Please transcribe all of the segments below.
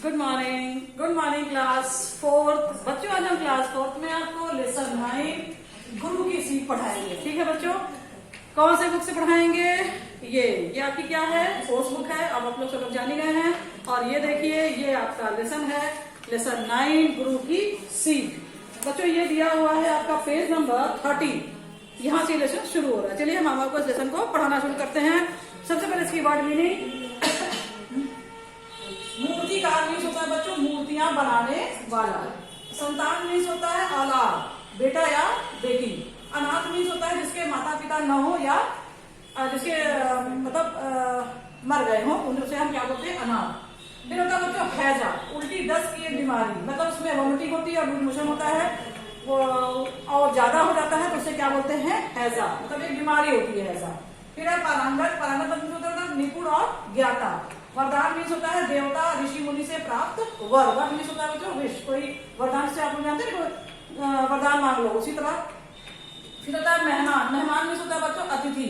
Good morning class fourth. बच्चों आज हम क्लास फोर्थ में आपको लेसन 9 गुरु की सीख पढ़ाएंगे। ठीक है बच्चों, कौन से बुक से पढ़ाएंगे? ये आपकी क्या है? कोर्स बुक है। अब आप लोग सब लोग जान ही गए हैं। और ये देखिए, ये आपका लेसन है, लेसन 9 गुरु की सीख। बच्चों ये दिया हुआ है आपका पेज नंबर 30। यहाँ से लेसन शुरू हो रहा है। चलिए हम आपको इस लेसन को पढ़ाना शुरू करते हैं। सबसे पहले इसकी वर्ड मीनिंग। मूर्तिकार मीन्स होता है बच्चों मूर्तियां बनाने वाला। संतान मीन्स होता है औलाद, बेटा या बेटी। अनाथ मीन्स होता है जिसके माता पिता न हो या जिसके मर गए हो, उनसे हम क्या बोलते हैं? अनाथ। फिर होता है बच्चों हैजा, उल्टी दस्त की एक बीमारी, मतलब उसमें वोमिटिंग होती है और लूज मोशन होता है वो और ज्यादा हो जाता है तो उसे क्या बोलते हैं? हैजा, मतलब एक बीमारी होती है हैजा। फिर है पारंगत। पारंगत मतलब होता है निपुण और ज्ञाता। वरदान मीन्स होता है देवता ऋषि मुनि से प्राप्त वर। वर मीन्स होता है बच्चों विश, कोई वरदान से आप लोग जानते हैं वरदान मांग लो, उसी तरह। फिर होता है मेहमान। मेहमान मीन्स होता है बच्चों अतिथि।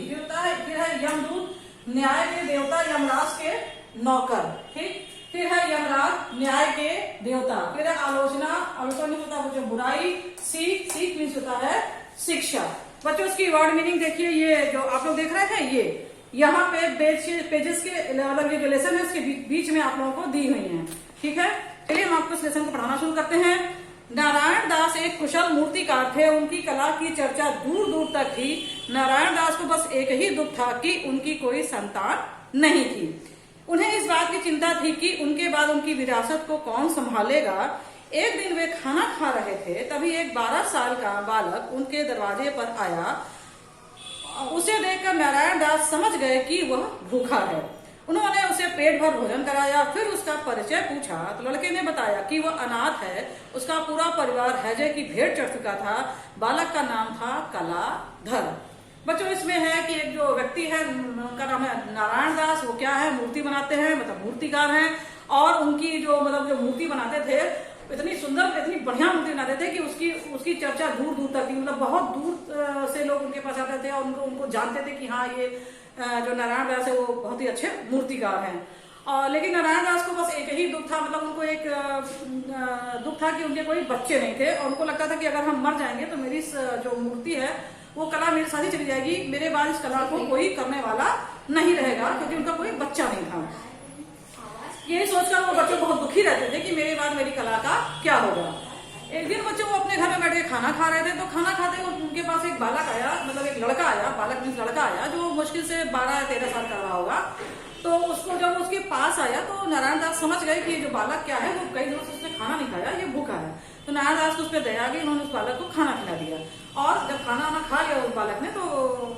फिर है यमदूत, न्याय के देवता, यमराज के नौकर। ठीक। फिर है यमराज, न्याय के देवता। फिर है आलोचना। आलोचना मीन्स होता है बच्चों बुराई। सीख। सीख मीन्स होता है शिक्षा। बच्चों इसकी वर्ड मीनिंग देखिए, ये जो आप लोग देख रहे हैं ये यहाँ पे पेजेस के अलग जो लेसन है उसके बीच में आप लोगों को दी हुई है। ठीक है, चलिए हम आपको इस लेसन को पढ़ाना शुरू करते हैं। नारायण दास एक कुशल मूर्तिकार थे। उनकी कला की चर्चा दूर दूर तक थी। नारायण दास को बस एक ही दुख था कि उनकी कोई संतान नहीं थी। उन्हें इस बात की चिंता थी कि उनके बाद उनकी विरासत को कौन संभालेगा। एक दिन वे खाना खा रहे थे, तभी एक 12 साल का बालक उनके दरवाजे पर आया। उसे देखकर नारायण दास समझ गए कि वह भूखा है। उन्होंने उसे पेट भर भोजन कराया, फिर उसका परिचय पूछा तो लड़के ने बताया कि वह अनाथ है। उसका पूरा परिवार हैजे की भेंट चढ़ चुका था। बालक का नाम था कलाधर। बच्चों इसमें है कि एक जो व्यक्ति है उनका नाम है नारायण दास। वो क्या है? मूर्ति बनाते हैं, मतलब मूर्तिकार हैं। और उनकी जो मूर्ति बनाते थे, इतनी सुंदर इतनी बढ़िया मूर्ति बनाते थे कि उसकी चर्चा दूर दूर तक थी। मतलब बहुत दूर से लोग उनके पास आते थे और उनको जानते थे कि हाँ ये जो नारायण दास है वो बहुत ही अच्छे मूर्तिकार हैं। और लेकिन नारायण दास को बस एक ही दुख था, मतलब उनको एक दुख था कि उनके कोई बच्चे नहीं थे। और उनको लगता था कि अगर हम मर जाएंगे तो मेरी जो मूर्ति है वो कला मेरे साथ ही चली जाएगी, मेरे बाद इस कला को कोई करने वाला नहीं रहेगा, क्योंकि उनका कोई बच्चा नहीं था। यही सोचकर वो बच्चे बहुत दुखी रहते थे कि मेरे बाद मेरी कला का क्या होगा। एक दिन बच्चों वो अपने घर में बैठ के खाना खा रहे थे, तो खाना खाते हुए उनके पास एक बालक आया, मतलब एक लड़का आया। बालक मीन्स लड़का आया जो मुश्किल से 12 या 13 साल का रहा होगा। तो उसको जब उसके पास आया तो नारायण दास समझ गए कि ये जो बालक क्या है, वो कई दिनों से उसने खाना नहीं खाया, ये भूखा है। तो नारायण दास को उस पर दया आ गई, उन्होंने उस बालक को खाना खिला दिया। और जब खाना खा लिया उस बालक ने, तो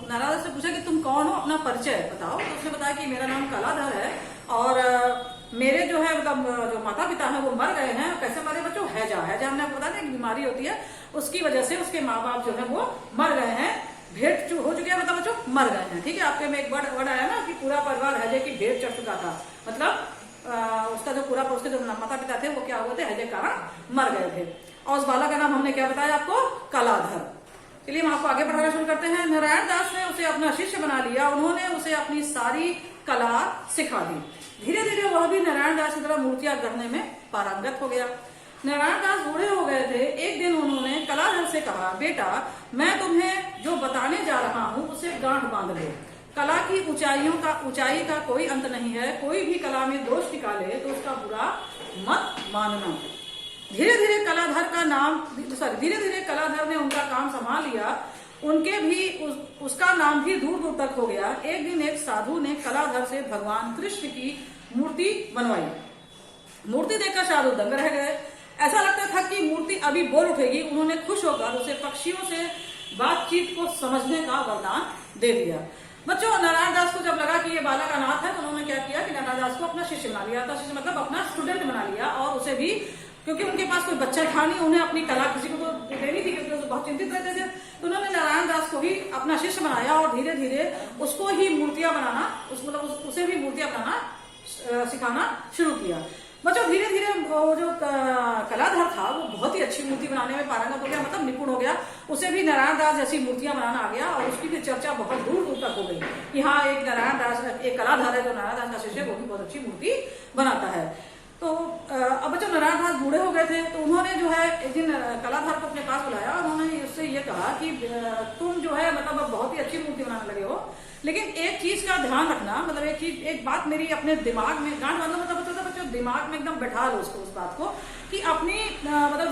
नारायण दास से पूछा कि तुम कौन हो, अपना परिचय बताओ। तो उसने बताया कि मेरा नाम कलाधर है और मेरे जो है मतलब जो माता पिता है वो मर गए हैं। कैसे मरे बच्चों? हैजा। हैजा हमने आपको बताया एक बीमारी होती है, उसकी वजह से उसके माँ बाप जो है वो मर गए हैं, भेंट हो चुके हैं, मतलब बच्चों मर गए हैं। ठीक है, आपके में एक वर्ड आया ना कि पूरा परिवार हैजे की भेंट चढ़ चुका था, मतलब उसका जो पूरा उसके जो माता पिता थे वो क्या हुए थे? हैजे के कारण मर गए थे। और उस बालक का नाम हमने क्या बताया आपको? कलाधर। चलिए हम आपको आगे पढ़ाना शुरू करते हैं। नारायण दास ने उसे अपना शिष्य बना लिया। उन्होंने उसे अपनी सारी कला सिखा दी। धीरे धीरे वह भी नारायण दास की तरह मूर्तियां गढ़ने में पारंगत हो गया। नारायण दास बूढ़े हो गए थे। एक दिन उन्होंने कलाधर से कहा, बेटा मैं तुम्हें जो बताने जा रहा हूँ उसे गांठ बांध लो। कला की ऊंचाई का कोई अंत नहीं है। कोई भी कला में दोष निकाले तो उसका बुरा मत मानना। धीरे धीरे कलाधर ने उनका काम संभाल लिया। उनके भी उसका नाम भी दूर दूर तक हो गया। एक दिन एक साधु ने कलाधर से भगवान कृष्ण की मूर्ति बनवाई। मूर्ति देखकर साधु दंग रह गए। ऐसा लगता था कि मूर्ति अभी बोल उठेगी। उन्होंने खुश होकर उसे पक्षियों से बातचीत को समझने का वरदान दे दिया। बच्चों नारायण दास को जब लगा कि ये बालक अनाथ है तो उन्होंने क्या किया कि नारायण दास को अपना शिष्य बना लिया था। शिष्य मतलब अपना स्टूडेंट बना लिया। और उसे भी, क्योंकि उनके पास कोई बच्चा था नहीं, उन्हें अपनी कला किसी को तो देनी थी, क्योंकि वो बहुत चिंतित रहते थे। तो उन्होंने नारायण दास को ही अपना शिष्य बनाया और धीरे धीरे उसको ही मूर्तियां बनाना, उसे भी मूर्तियां बनाना सिखाना शुरू किया। बच्चों धीरे धीरे वो जो कलाधर था वो बहुत ही अच्छी मूर्ति बनाने में पारंगत हो गया, मतलब निपुण हो गया। उसे भी नारायण दास जैसी मूर्तियां बनाना आ गया और उसकी भी चर्चा बहुत दूर दूर तक हो गई कि हाँ एक नारायण दास, एक कलाधर है जो नारायण दास का शिष्य, वो भी बहुत अच्छी मूर्ति बनाता है। तो अब बच्चों नारायण दास बूढ़े हो गए थे, तो उन्होंने जो है एक दिन कलाधर को अपने पास बुलाया और उन्होंने उससे ये कहा कि तुम जो है मतलब अब बहुत ही अच्छी मूर्ति बनाने लगे हो, लेकिन एक चीज का ध्यान रखना, मतलब एक बात मेरी अपने दिमाग में गांठ बांधो, मतलब बच्चों दिमाग में एकदम बैठा लो उसको, उस बात को कि अपनी मतलब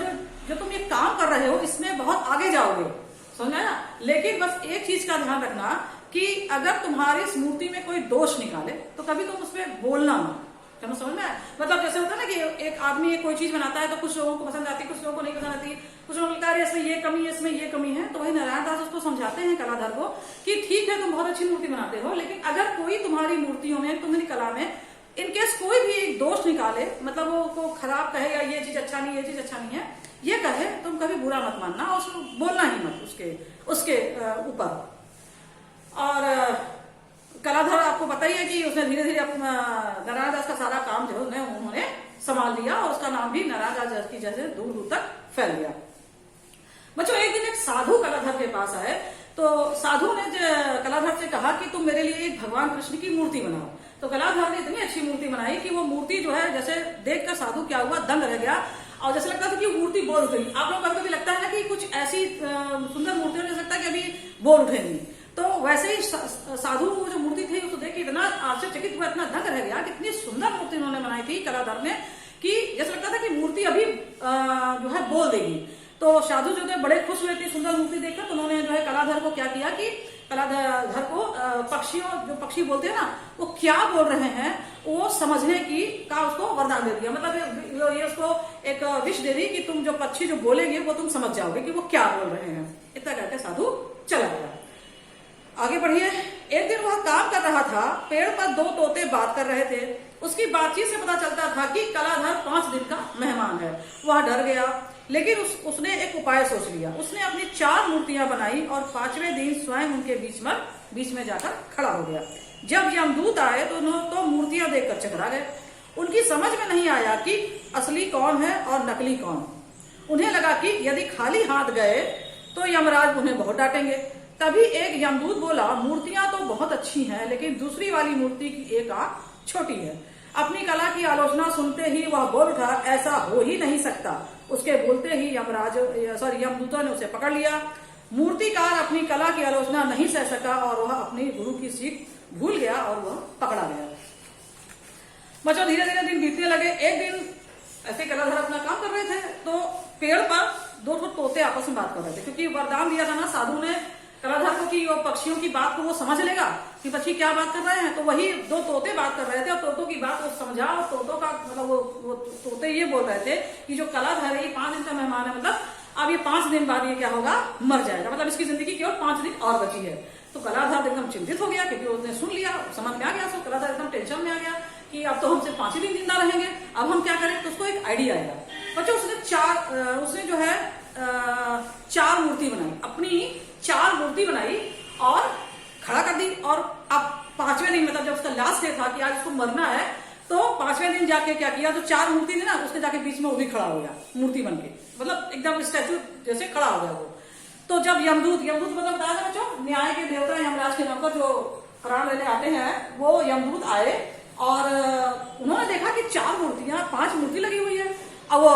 जो तुम ये काम कर रहे हो इसमें बहुत आगे जाओगे, समझा ना। लेकिन बस एक चीज का ध्यान रखना कि अगर तुम्हारी इस मूर्ति में कोई दोष निकाले तो कभी तुम उसमें बोलना मत। क्या समझ में आया? मतलब जैसे होता है ना कि एक आदमी कोई चीज बनाता है तो कुछ लोगों को पसंद आती है, कुछ लोगों को नहीं पसंद आती, कुछ लोगों को लगता है इसमें ये कमी है, इसमें ये कमी है। तो वही नारायण दास उसको समझाते हैं कलाधर को कि ठीक है तुम बहुत अच्छी मूर्ति बनाते हो, लेकिन अगर कोई तुम्हारी मूर्तियों में, तुम्हारी कला में इनकेस कोई भी एक दोष निकाले, मतलब वो को खराब कहे या ये चीज अच्छा नहीं, ये चीज अच्छा नहीं है, ये कहे, तुम कभी बुरा मत मानना और उसको बोलना ही मत उसके ऊपर। और कलाधर आपको पता ही है कि उसने धीरे धीरे नारायण दास का सारा काम जो है उन्होंने संभाल लिया और उसका नाम भी नारायण दास की जैसे दूर दूर तक फैल गया। बच्चों एक दिन एक साधु कलाधर के पास आए, तो साधु ने कलाधर से कहा कि तुम मेरे लिए एक भगवान कृष्ण की मूर्ति बनाओ। तो कलाधर ने इतनी अच्छी मूर्ति बनाई कि वो मूर्ति जो है जैसे देखकर साधु क्या हुआ, दंग रह गया और जैसे लगता था कि मूर्ति बोल उठेगी। आप लोगों को कभी लगता है ना कि कुछ ऐसी सुंदर मूर्ति हो सकता है कि अभी बोल उठेगी, तो वैसे ही साधु जो मूर्ति थी उसको देख के इतना आश्चर्यचकित हुआ, इतना दंग रह गया, कितनी सुंदर मूर्ति उन्होंने बनाई थी कलाधर ने कि जैसे लगता था कि मूर्ति अभी जो है बोल देगी। तो साधु जो थे बड़े खुश हुए, इतनी सुंदर मूर्ति देखकर, तो उन्होंने जो है कलाधर को क्या किया कि कलाधर को जो पक्षी बोलते हैं ना, वो क्या बोल रहे हैं वो समझने की का उसको वरदान दे दिया। मतलब ये उसको एक विश दे दी कि तुम जो पक्षी जो बोलेंगे वो तुम समझ जाओगे कि वो क्या बोल रहे हैं। इतना कहकर साधु चला गया। आगे बढ़िए। एक दिन वह काम कर रहा था, पेड़ पर दो तोते बात कर रहे थे। उसकी बातचीत से पता चलता था कि कलाधर 5 दिन का मेहमान है। वह डर गया, लेकिन उसने एक उपाय सोच लिया। उसने अपनी 4 मूर्तियां बनाई और 5वें दिन स्वयं उनके बीच में जाकर खड़ा हो गया। जब यमदूत आए तो मूर्तियां देखकर चकरा गए। उनकी समझ में नहीं आया कि असली कौन है और नकली कौन। उन्हें लगा कि यदि खाली हाथ गए तो यमराज उन्हें बहुत डांटेंगे। तभी एक यमदूत बोला, मूर्तियां तो बहुत अच्छी हैं, लेकिन दूसरी वाली मूर्ति की एक आंख छोटी है। अपनी कला की आलोचना सुनते ही वह बोल उठा, ऐसा हो ही नहीं सकता। उसके बोलते ही यमदूतों ने उसे पकड़ लिया। मूर्तिकार अपनी कला की आलोचना नहीं सह सका और वह अपनी गुरु की सीख भूल गया और वह पकड़ा गया। बच्चों धीरे धीरे दिन बीतने लगे। एक दिन ऐसे कलाधर अपना काम कर रहे थे, तो पेड़ पर 2 तोते आपस में बात कर रहे थे, क्योंकि वरदान दिया था ना साधु ने कलाधर को कि वो पक्षियों की बात को वो समझ लेगा कि पक्षी क्या बात कर रहे हैं। तो वही 2 तोते बात कर रहे थे और तोतों की बात वो समझा। और तोतों का मतलब वो तोते ये बोल रहे थे कि जो कलाधर है ये 5 दिन का मेहमान है, मतलब अब ये 5 दिन बाद ये क्या होगा, मर जाएगा, मतलब इसकी जिंदगी केवल 5 दिन और बची है। तो कलाधर एकदम चिंतित हो गया, क्योंकि उसने सुन लिया, समझ में आ गया। तो कलाधर एकदम टेंशन में आ गया कि अब तो हम सिर्फ 5 ही दिन जिंदा रहेंगे, अब हम क्या करें। तो उसको एक आइडिया आएगा। बच्चों उसने जो है 4 मूर्ति बनाई, अपनी 4 मूर्ति बनाई और खड़ा कर दी। और अब 5वें दिन, मतलब जब उसका लास्ट डे था कि आज उसको मरना है, तो 5वें दिन जाके क्या किया, जो 4 मूर्ति थी ना उसके जाके बीच में वो भी खड़ा हो गया मूर्ति बन के, मतलब एकदम स्टैचू जैसे खड़ा हो गया वो। तो जब यमदूत मतलब बताया था बच्चों, न्याय के देवता यमराज के नाम पर जो प्राण लेने आते हैं, वो यमदूत आए और उन्होंने देखा कि 4 मूर्तियां, 5 मूर्ति लगी हुई है। अब वो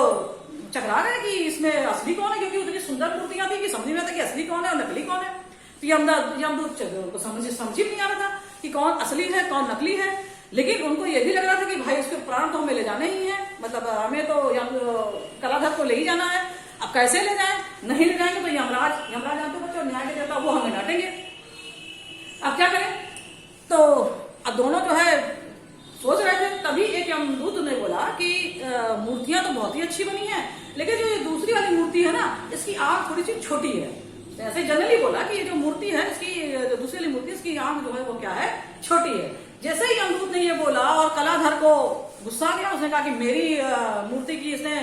चकरा गए कि इसमें असली कौन है, क्योंकि उतनी सुंदर मूर्तियां थी कि समझ में आता कि असली कौन है और नकली कौन है। तो यमदूत को समझ ही नहीं आ रहा था कि कौन असली है कौन नकली है। लेकिन उनको ये भी लग रहा था कि भाई उसके प्राण तो हमें ले जाने ही है, मतलब हमें तो कलाधर को ले ही जाना है। अब कैसे ले जाए, नहीं ले जाएंगे तो यमराज जानते बच्चों न्याय के देवता, वो हमें डांटेंगे। अब क्या करें। तो अब दोनों जो है सोच रहे थे, तभी एक यमदूत ने बोला कि मूर्तियां तो बहुत ही अच्छी बनी है, लेकिन जो ये दूसरी वाली मूर्ति है ना, इसकी आंख थोड़ी सी छोटी है। ऐसे जनरली बोला कि ये जो मूर्ति है, इसकी जो दूसरी वाली मूर्ति, इसकी आंख जो है वो क्या है, छोटी है। जैसे ही यमदूत ने ये बोला और कलाधर को गुस्सा आ गया, उसने कहा कि मेरी मूर्ति की इसने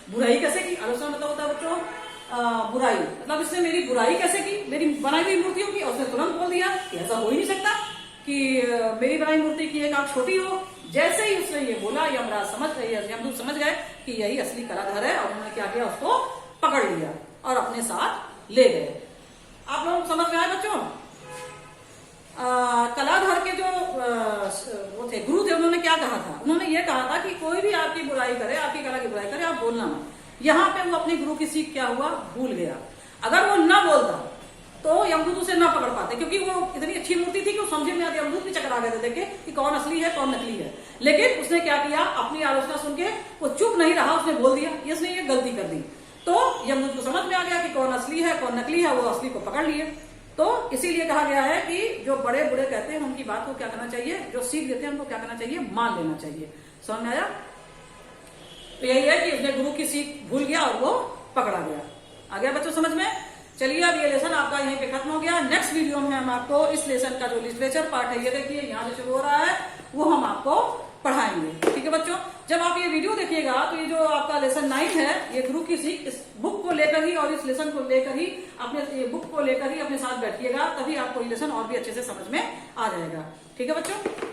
बुराई कैसे की। आलोचना मतलब होता है बच्चों बुराई, मतलब इसने मेरी बुराई कैसे की मेरी बनाई हुई मूर्तियों की। और उसने तुरंत बोल दिया कि ऐसा हो ही नहीं सकता कि मेरी बनाई मूर्ति की एक आंख छोटी हो। जैसे ही उसने ये बोला, यमदूत समझ गए कि यही असली कलाधर है, और उन्होंने क्या किया, उसको पकड़ लिया और अपने साथ ले गए। आप लोग समझ में आए बच्चों। कलाधर के जो वो थे गुरु थे, उन्होंने क्या कहा था, उन्होंने ये कहा था कि कोई भी आपकी बुराई करे, आपकी कला की बुराई करे, आप बोलना मत। यहाँ पे वो अपने गुरु की सीख क्या हुआ, भूल गया। अगर वो ना बोलता तो यमदूत उसे ना पकड़ पाते, क्योंकि वो इतनी अच्छी मूर्ति थी कि वो समझ में आती, यमदूत भी चकरा गए थे देखे कि कौन असली है कौन नकली है। लेकिन उसने क्या किया, अपनी आलोचना सुन के वो चुप नहीं रहा, उसने बोल दिया, इसने ये गलती कर दी। तो यमदूत को समझ में आ गया कि कौन असली है कौन नकली है, वो असली को पकड़ लिए। तो इसीलिए कहा गया है कि जो बड़े बूढ़े कहते हैं उनकी बात को क्या करना चाहिए, जो सीख देते हैं उनको क्या करना चाहिए, मान लेना चाहिए। समझ में आया? तो यही है कि उसने गुरु की सीख भूल गया और वो पकड़ा गया। आ गया बच्चों समझ में? चलिए अब ये लेसन आपका यहीं पे खत्म हो गया। नेक्स्ट वीडियो में हम आपको इस लेसन का जो लिटरेचर पार्ट है, ये देखिए यहाँ से शुरू हो रहा है, वो हम आपको पढ़ाएंगे। ठीक है बच्चों, जब आप ये वीडियो देखिएगा तो ये जो आपका लेसन 9 है, ये गुरु की सीख, इस बुक को लेकर ही और इस लेसन को लेकर ही अपने बुक को लेकर ही अपने साथ बैठिएगा, तभी आपको ये लेसन और भी अच्छे से समझ में आ जाएगा। ठीक है बच्चों।